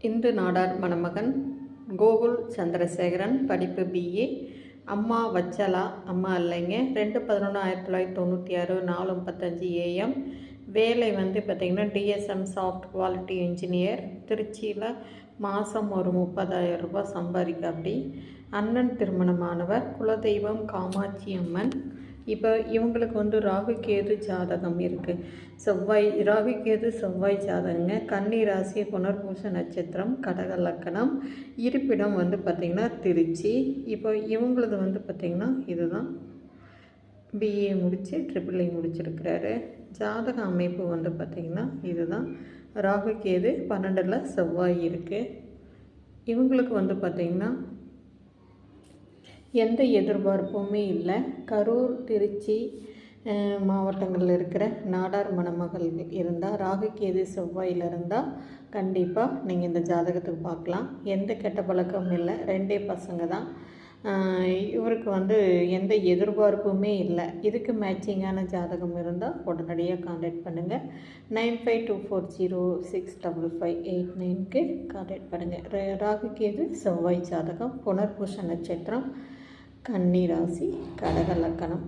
இந்து நாடார் மணமகன் கோகுல் சந்திரசேகரன், படிப்பு பிஏ. அம்மா வச்சலா, அம்மா இல்லைங்க. 2/11/1996 4:35 AM. வேலை பார்த்திங்கன்னா டிஎஸ்எம் சாஃப்ட் குவாலிட்டி இன்ஜினியர். திருச்சியில் மாதம் ஒரு 30,000 ரூபாய் சம்பாதிக்காப்படி. அண்ணன் திருமணமானவர். குலதெய்வம் காமாட்சி அம்மன். இப்போ இவங்களுக்கு ராகு கேது ஜாதகம் இருக்குது. ராகு கேது செவ்வாய் ஜாதகங்க. கன்னி ராசி, புனர்பூச நட்சத்திரம், கடக லக்கணம். இருப்பிடம் பார்த்திங்கன்னா திருச்சி. இப்போ இவங்களது பார்த்திங்கன்னா இதுதான். பிஏ முடித்து ட்ரிபிள்இ முடிச்சிருக்கிறாரு. ஜாதக அமைப்பு பார்த்திங்கன்னா இதுதான். ராகு கேது 12ல் செவ்வாய் இருக்குது. இவங்களுக்கு பார்த்திங்கன்னா எந்த எதிர்பார்ப்புமே இல்லை. கரூர், திருச்சி மாவட்டங்களில் இருக்கிற நாடார் மணமகள் இருந்தால், ராகு கேது செவ்வாயில் இருந்தால் கண்டிப்பாக நீங்கள் இந்த ஜாதகத்துக்கு பார்க்கலாம். எந்த கெட்ட பழக்கமும் இல்லை. 2 பசங்க தான். இவருக்கு எந்த எதிர்பார்ப்புமே இல்லை. இதுக்கு மேட்சிங்கான ஜாதகம் இருந்தால் உடனடியாக கான்டாக்ட் பண்ணுங்கள். 9524065589க்கு கான்டாக்ட் பண்ணுங்கள். ராகு கேது செவ்வாய் ஜாதகம், புனர்பூச நட்சத்திரம், கன்னி ராசி, கடக லக்கணம்.